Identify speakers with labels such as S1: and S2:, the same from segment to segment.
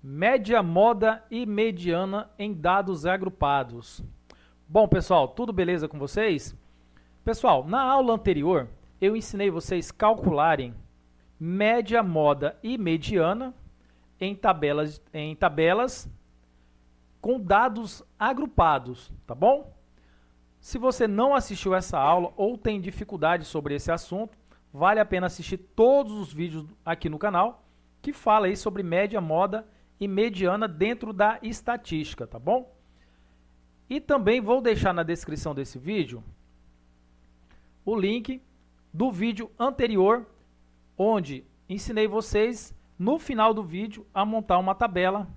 S1: Média, moda e mediana em dados agrupados. Bom, pessoal, tudo beleza com vocês? Pessoal, na aula anterior, eu ensinei vocês calcularem média, moda e mediana em tabelas com dados agrupados, tá bom? Se você não assistiu essa aula ou tem dificuldade sobre esse assunto, vale a pena assistir todos os vídeos aqui no canal que fala aí sobre média, moda e mediana dentro da estatística, tá bom? E também vou deixar na descrição desse vídeo o link do vídeo anterior, onde ensinei vocês, no final do vídeo, a montar uma tabela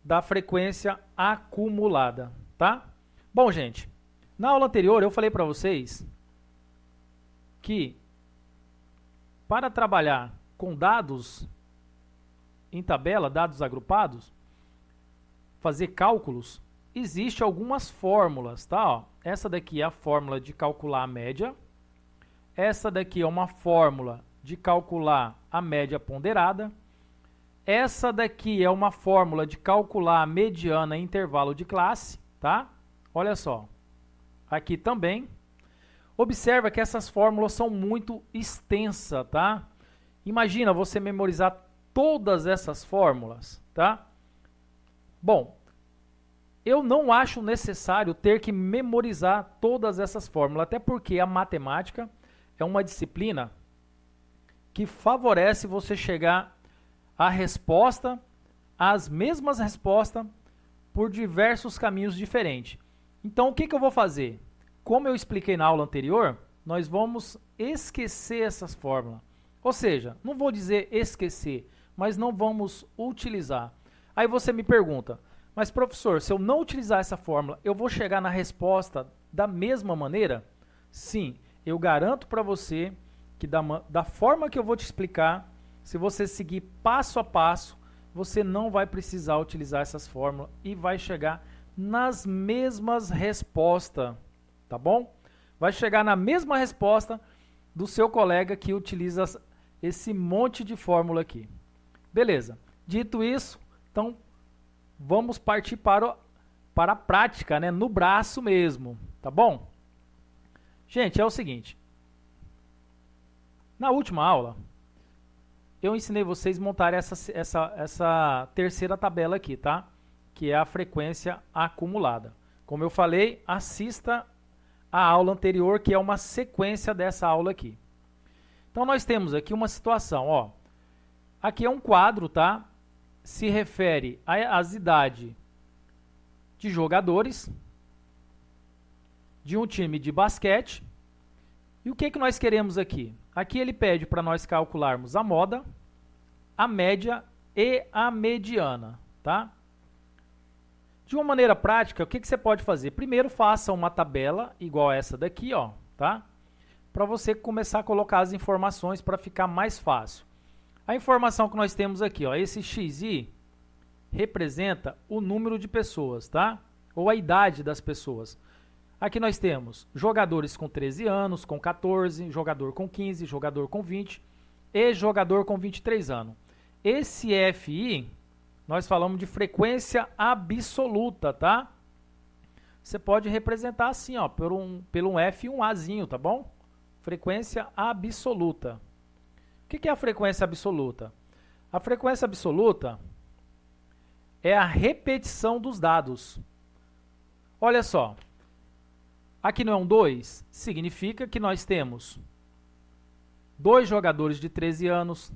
S1: da frequência acumulada, tá? Bom, gente, na aula anterior eu falei para vocês que para trabalhar com dados em tabela, dados agrupados, fazer cálculos, existe algumas fórmulas, tá? Ó, essa daqui é a fórmula de calcular a média, essa daqui é uma fórmula de calcular a média ponderada, essa daqui é uma fórmula de calcular a mediana em intervalo de classe, tá? Olha só, aqui também. Observa que essas fórmulas são muito extensas, tá? Imagina você memorizar todas essas fórmulas, tá? Bom, eu não acho necessário ter que memorizar todas essas fórmulas, até porque a matemática é uma disciplina que favorece você chegar à resposta, às mesmas respostas, por diversos caminhos diferentes. Então, o que eu vou fazer? Como eu expliquei na aula anterior, nós vamos esquecer essas fórmulas. Ou seja, não vou dizer esquecer, mas não vamos utilizar. Aí você me pergunta, mas professor, se eu não utilizar essa fórmula, eu vou chegar na resposta da mesma maneira? Sim, eu garanto para você que da forma que eu vou te explicar, se você seguir passo a passo, você não vai precisar utilizar essas fórmulas e vai chegar nas mesmas respostas, tá bom? Vai chegar na mesma resposta do seu colega que utiliza esse monte de fórmula aqui. Beleza. Dito isso, então vamos partir para a prática, né? No braço mesmo, tá bom? Gente, é o seguinte. Na última aula, eu ensinei vocês a montar essa terceira tabela aqui, tá? Que é a frequência acumulada. Como eu falei, assista a aula anterior, que é uma sequência dessa aula aqui. Então, nós temos aqui uma situação, ó. Aqui é um quadro, tá? Se refere às idades de jogadores de um time de basquete. E o que nós queremos aqui? Aqui ele pede para nós calcularmos a moda, a média e a mediana, tá? De uma maneira prática, o que você pode fazer? Primeiro, faça uma tabela igual a essa daqui, ó, tá? Para você começar a colocar as informações para ficar mais fácil. A informação que nós temos aqui, ó, esse XI representa o número de pessoas, tá? Ou a idade das pessoas. Aqui nós temos jogadores com 13 anos, com 14, jogador com 15, jogador com 20 e jogador com 23 anos. Esse FI, nós falamos de frequência absoluta, tá? Você pode representar assim, ó, pelo um F e um Azinho, tá bom? Frequência absoluta. O que é a frequência absoluta? A frequência absoluta é a repetição dos dados. Olha só. Aqui não é um 2? Significa que nós temos 2 jogadores de 13 anos,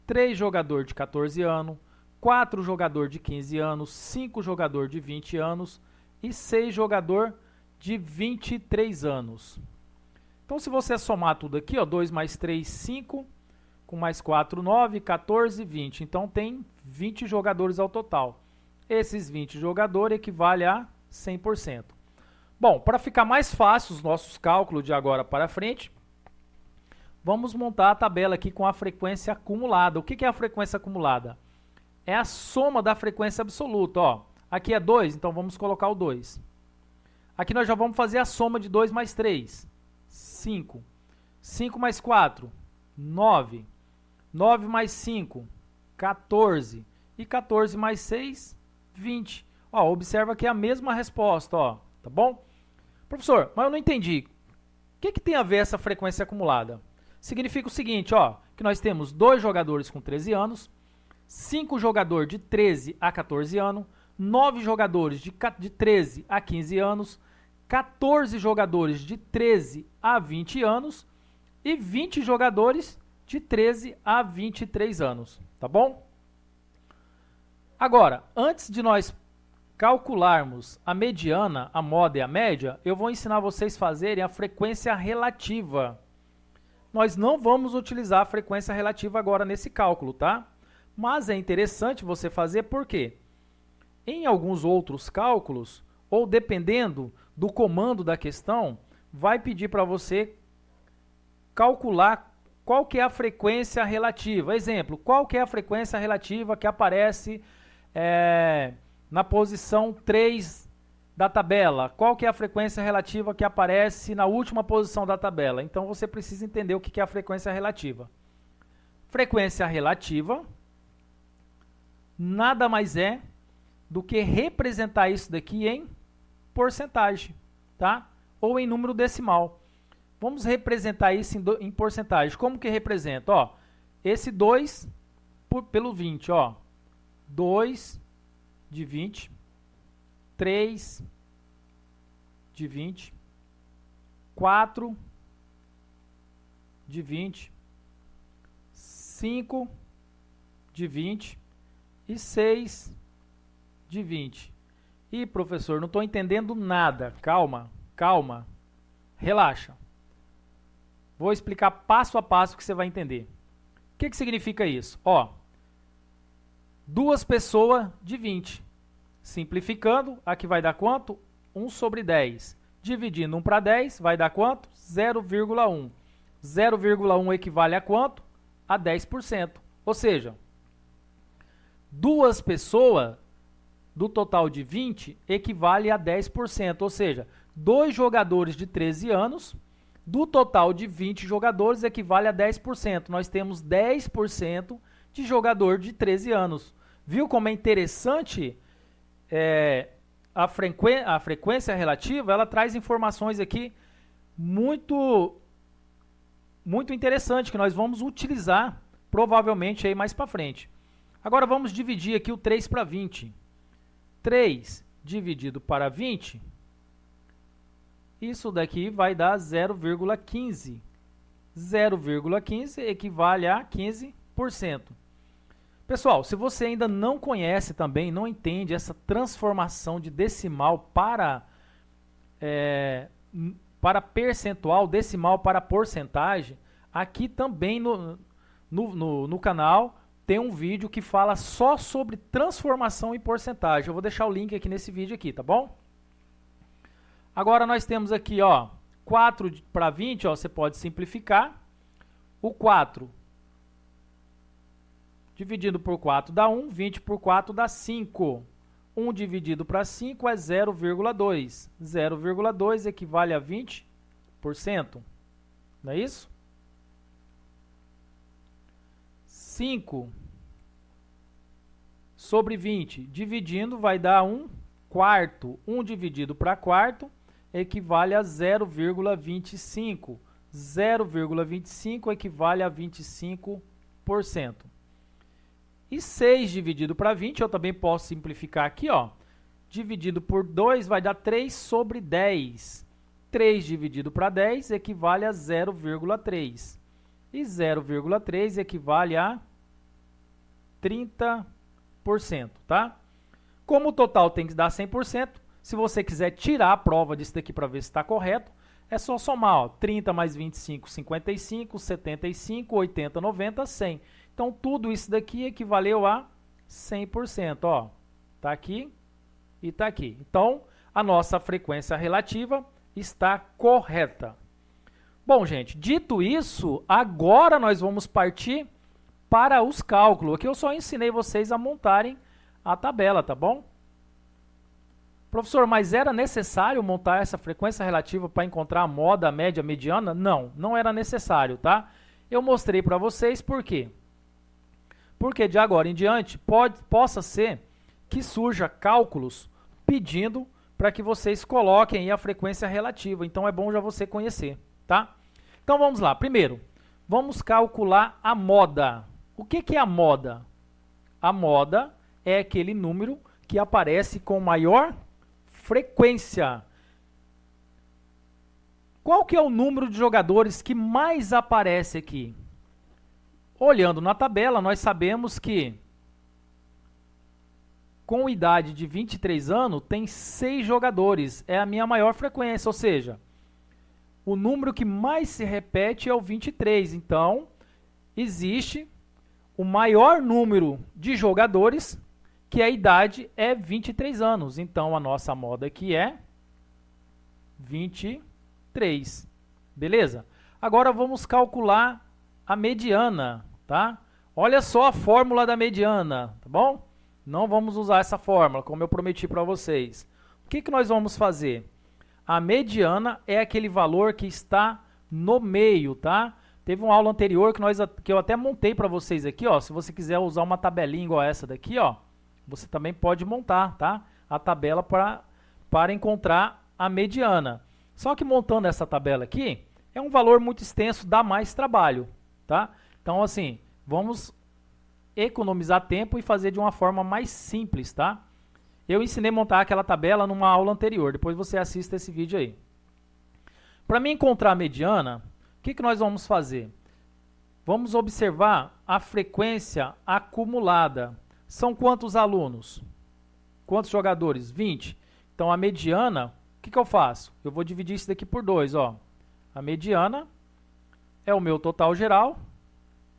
S1: 3 jogadores de 14 anos, 4 jogadores de 15 anos, 5 jogadores de 20 anos e 6 jogadores de 23 anos. Então, se você somar tudo aqui, ó, 2 mais 3, 5, com mais 4, 9, 14, 20. Então, tem 20 jogadores ao total. Esses 20 jogadores equivalem a 100%. Bom, para ficar mais fácil os nossos cálculos de agora para frente, vamos montar a tabela aqui com a frequência acumulada. O que é a frequência acumulada? É a soma da frequência absoluta. Ó. Aqui é 2, então vamos colocar o 2. Aqui nós já vamos fazer a soma de 2 mais 3. 5. 5 mais 4, 9. 9 mais 5, 14. E 14 mais 6, 20. Ó, observa que é a mesma resposta, ó, tá bom? Professor, mas eu não entendi. O que tem a ver essa frequência acumulada? Significa o seguinte, ó, que nós temos 2 jogadores com 13 anos, 5 jogadores de 13 a 14 anos, 9 jogadores de 13 a 15 anos, 14 jogadores de 13 a 20 anos e 20 jogadores de 13 a 23 anos, tá bom? Agora, antes de nós calcularmos a mediana, a moda e a média, eu vou ensinar vocês a fazerem a frequência relativa. Nós não vamos utilizar a frequência relativa agora nesse cálculo, tá? Mas é interessante você fazer porque em alguns outros cálculos, ou dependendo do comando da questão, vai pedir para você calcular qual que é a frequência relativa. Exemplo, qual que é a frequência relativa que aparece na posição 3 da tabela? Qual que é a frequência relativa que aparece na última posição da tabela? Então, você precisa entender o que é a frequência relativa. Frequência relativa nada mais é do que representar isso daqui em porcentagem, tá? Ou em número decimal. Vamos representar isso em porcentagem. Como que representa? Ó, esse 2 pelo 20, ó. 2 de 20, 3 de 20, 4 de 20, 5 de 20 e 6 de 20. Ih, professor, não estou entendendo nada. Calma, calma. Relaxa. Vou explicar passo a passo que você vai entender. O que significa isso? Ó, 2 pessoas de 20. Simplificando, aqui vai dar quanto? 1 sobre 10. Dividindo 1 para 10, vai dar quanto? 0,1. 0,1 equivale a quanto? A 10%. Ou seja, 2 pessoas do total de 20 equivale a 10%. Ou seja, 2 jogadores de 13 anos do total de 20 jogadores equivale a 10%. Nós temos 10% de jogador de 13 anos. Viu como é interessante a frequência relativa? Ela traz informações aqui muito interessante que nós vamos utilizar provavelmente aí mais para frente. Agora vamos dividir aqui o 3 para 20. 3 dividido para 20, isso daqui vai dar 0,15. 0,15 equivale a 15%. Pessoal, se você ainda não conhece também, não entende essa transformação de decimal para percentual, decimal para porcentagem, aqui também no canal tem um vídeo que fala só sobre transformação em porcentagem. Eu vou deixar o link aqui nesse vídeo aqui, tá bom? Agora nós temos aqui, ó, 4 para 20, ó, você pode simplificar. O 4 dividido por 4 dá 1, 20 por 4 dá 5. 1 dividido para 5 é 0,2. 0,2 equivale a 20%. Não é isso? 5 sobre 20 dividindo vai dar 1 quarto. 1 dividido para quarto equivale a 0,25. 0,25 equivale a 25%. E 6 dividido para 20, eu também posso simplificar aqui, ó. Dividido por 2 vai dar 3 sobre 10. 3 dividido para 10 equivale a 0,3. E 0,3 equivale a 30%, tá? Como o total tem que dar 100%, se você quiser tirar a prova disso daqui para ver se está correto, é só somar, ó, 30 mais 25, 55, 75, 80, 90, 100. Então, tudo isso daqui equivaleu a 100%, ó. Tá aqui e tá aqui. Então, a nossa frequência relativa está correta. Bom, gente, dito isso, agora nós vamos partir para os cálculos. Aqui eu só ensinei vocês a montarem a tabela, tá bom? Professor, mas era necessário montar essa frequência relativa para encontrar a moda, a média, a mediana? Não, não era necessário, tá? Eu mostrei para vocês por quê? Porque de agora em diante possa ser que surja cálculos pedindo para que vocês coloquem aí a frequência relativa. Então é bom já você conhecer, tá? Então vamos lá. Primeiro, vamos calcular a moda. O que é a moda? A moda é aquele número que aparece com maior frequência. Qual que é o número de jogadores que mais aparece aqui? Olhando na tabela, nós sabemos que com idade de 23 anos tem 6 jogadores. É a minha maior frequência, ou seja, o número que mais se repete é o 23. Então, existe o maior número de jogadores que a idade é 23 anos. Então, a nossa moda aqui é 23. Beleza? Agora vamos calcular a mediana, tá? Olha só a fórmula da mediana, tá bom? Não vamos usar essa fórmula, como eu prometi para vocês. O que nós vamos fazer? A mediana é aquele valor que está no meio, tá? Teve uma aula anterior que eu até montei para vocês aqui, ó. Se você quiser usar uma tabelinha igual essa daqui, ó, você também pode montar, tá? A tabela para encontrar a mediana. Só que montando essa tabela aqui, é um valor muito extenso, dá mais trabalho, tá? Então, assim, vamos economizar tempo e fazer de uma forma mais simples, tá? Eu ensinei a montar aquela tabela numa aula anterior, depois você assista esse vídeo aí. Para mim encontrar a mediana, o que nós vamos fazer? Vamos observar a frequência acumulada. São quantos alunos? Quantos jogadores? 20. Então, a mediana, o que eu faço? Eu vou dividir isso daqui por 2, ó. A mediana é o meu total geral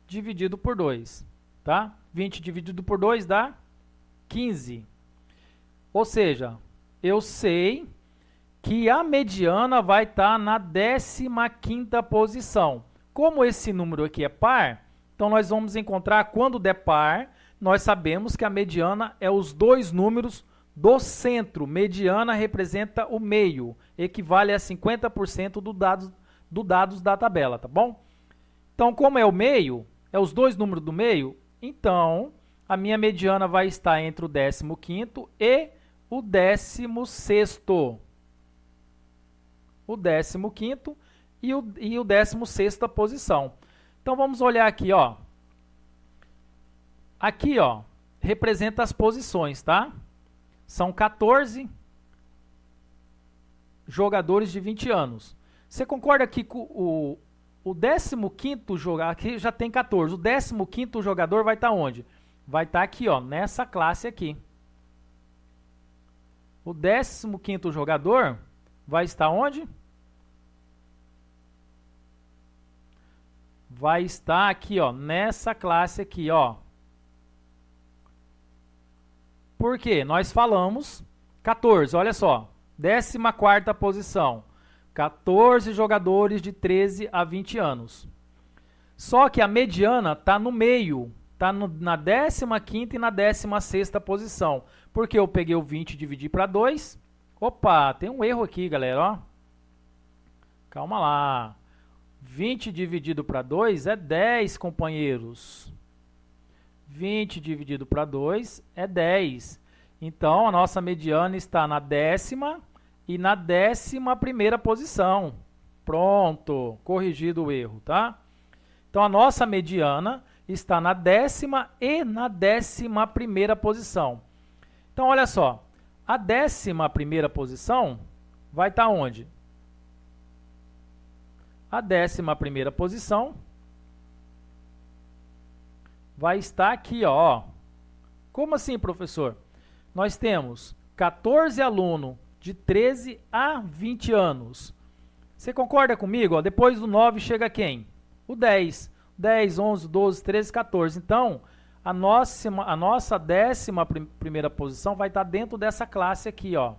S1: dividido por 2, tá? 20 dividido por 2 dá 15. Ou seja, eu sei que a mediana vai estar na 15ª posição. Como esse número aqui é par, então nós vamos encontrar, quando der par, nós sabemos que a mediana é os dois números do centro. Mediana representa o meio, equivale a 50% do dados da tabela, tá bom? Então, como é o meio, é os dois números do meio, então a minha mediana vai estar entre o 15º e o 16º. O 15º e o 16ª posição. Então vamos olhar aqui, ó. Aqui, ó, representa as posições, tá? São 14 jogadores de 20 anos. Você concorda que o 15º jogador, aqui já tem 14, o 15º jogador vai estar onde? Vai estar aqui, ó, nessa classe aqui. O 15º jogador vai estar onde? Vai estar aqui, ó, nessa classe aqui, ó. Por quê? Nós falamos 14, olha só, 14ª posição. 14 jogadores de 13 a 20 anos. Só que a mediana está no meio, está na 15ª e na 16ª posição. Porque eu peguei o 20 e dividi para 2. Opa, tem um erro aqui, galera, ó. Calma lá. 20 dividido para 2 é 10, companheiros. 20 dividido para 2 é 10. Então, a nossa mediana está na 10ª e na 11ª posição. Pronto, corrigido o erro, tá? Então, a nossa mediana está na 10ª e na 11ª posição. Então, olha só, a 11ª posição vai estar onde? A 11ª posição vai estar aqui, ó. Como assim, professor? Nós temos 14 alunos de 13 a 20 anos. Você concorda comigo? Ó, depois do 9 chega quem? O 10. 10, 11, 12, 13, 14. Então, a nossa 11ª posição vai estar dentro dessa classe aqui, ó.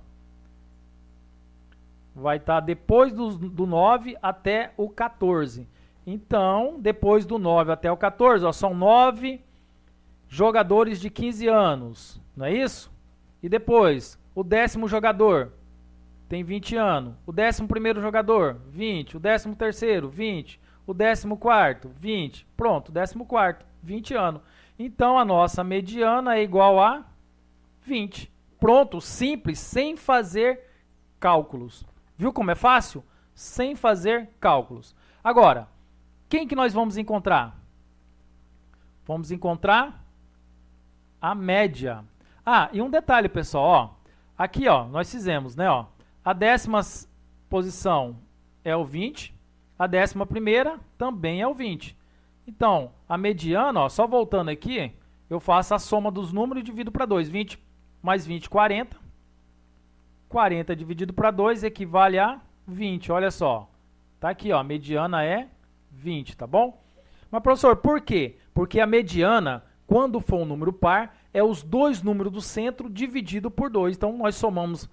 S1: Vai estar depois do 9 até o 14. Então, depois do 9 até o 14, ó, são 9 jogadores de 15 anos, não é isso? E depois, o 10º jogador tem 20 anos. O 11º jogador, 20. O 13º, 20. O 14º, 20. Pronto, 14º, 20 anos. Então, a nossa mediana é igual a 20. Pronto, simples, sem fazer cálculos. Viu como é fácil? Sem fazer cálculos. Agora, quem que nós vamos encontrar? Vamos encontrar a média. Ah, e um detalhe, pessoal, ó. Aqui, ó, nós fizemos, né, ó. A 10ª posição é o 20, a 11ª também é o 20. Então, a mediana, ó, só voltando aqui, eu faço a soma dos números e divido para 2. 20 mais 20, 40. 40 dividido para 2 equivale a 20, olha só. Tá aqui, ó, a mediana é 20, tá bom? Mas, professor, por quê? Porque a mediana, quando for um número par, é os dois números do centro dividido por 2. Então, nós somamos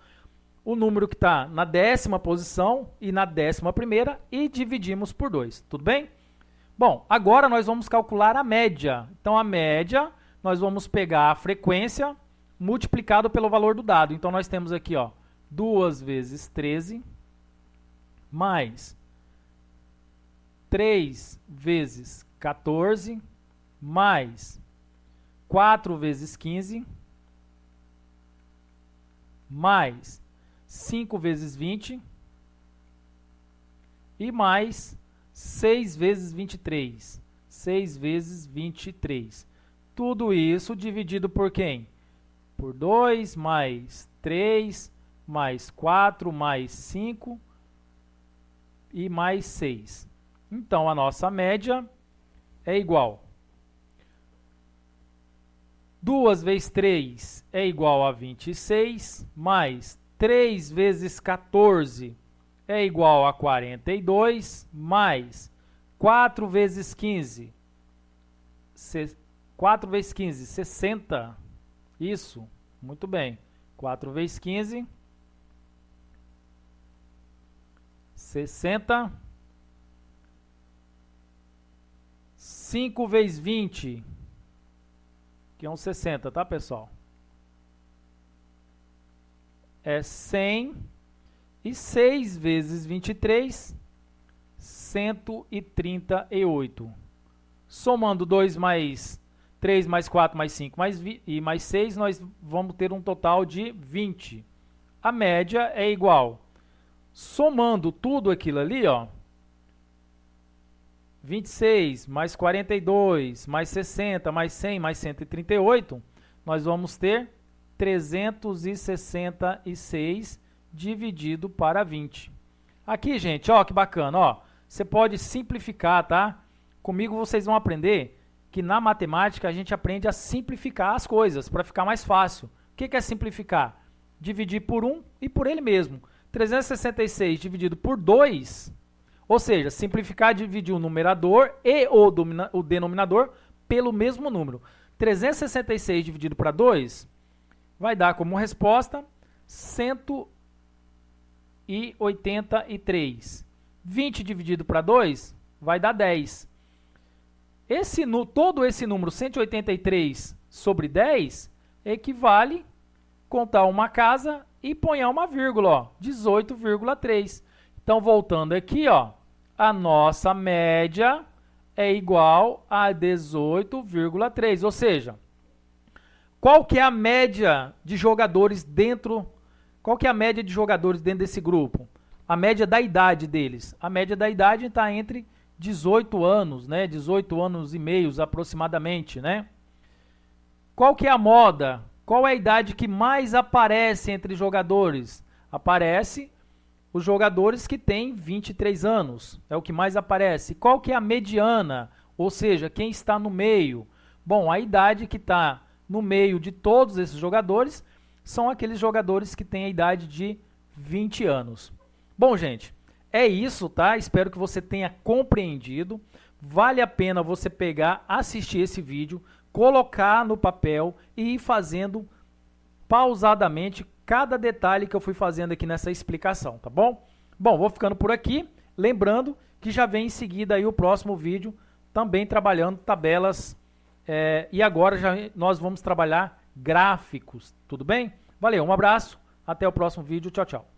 S1: o número que está na 10ª posição e na 11ª e dividimos por 2. Tudo bem? Bom, agora nós vamos calcular a média. Então, a média, nós vamos pegar a frequência multiplicado pelo valor do dado. Então, nós temos aqui, ó, 2 vezes 13 mais 3 vezes 14 mais 4 vezes 15 mais 5 vezes 20 e mais 6 vezes 23. 6 vezes 23. Tudo isso dividido por quem? Por 2 mais 3 mais 4 mais 5 e mais 6. Então, a nossa média é igual. 2 vezes 3 é igual a 26, mais 3 vezes 14 é igual a 42, mais 4 vezes 15, 4 vezes 15, 60. Isso, muito bem. 4 vezes 15, 60. 5 vezes 20, que é um 60, tá, pessoal? É 100. E 6 vezes 23, 138. Somando 2 mais 3 mais 4 mais 5 e mais 6, nós vamos ter um total de 20. A média é igual. Somando tudo aquilo ali, ó, 26 mais 42 mais 60 mais 100 mais 138, nós vamos ter 366 dividido para 20. Aqui, gente, ó, que bacana, ó. Você pode simplificar, tá? Comigo vocês vão aprender que na matemática a gente aprende a simplificar as coisas para ficar mais fácil. O que é simplificar? Dividir por 1 e por ele mesmo. 366 dividido por 2, ou seja, simplificar dividir o numerador e o denominador pelo mesmo número. 366 dividido para 2 vai dar como resposta 183. 20 dividido para 2 vai dar 10. Todo esse número 183 sobre 10 equivale contar uma casa e ponhar uma vírgula, ó, 18,3. Então, voltando aqui, ó, a nossa média é igual a 18,3, ou seja, qual que é a média de jogadores dentro desse grupo? A média da idade deles. A média da idade está entre 18 anos, né? 18 anos e meio aproximadamente, né? Qual que é a moda? Qual é a idade que mais aparece entre jogadores? Aparece os jogadores que têm 23 anos. É o que mais aparece. Qual que é a mediana? Ou seja, quem está no meio? Bom, a idade que está no meio de todos esses jogadores são aqueles jogadores que têm a idade de 20 anos. Bom, gente, é isso, tá? Espero que você tenha compreendido. Vale a pena você pegar, assistir esse vídeo, colocar no papel e ir fazendo pausadamente cada detalhe que eu fui fazendo aqui nessa explicação, tá bom? Bom, vou ficando por aqui. Lembrando que já vem em seguida aí o próximo vídeo, também trabalhando tabelas, e agora nós vamos trabalhar gráficos, tudo bem? Valeu, um abraço, até o próximo vídeo, tchau, tchau.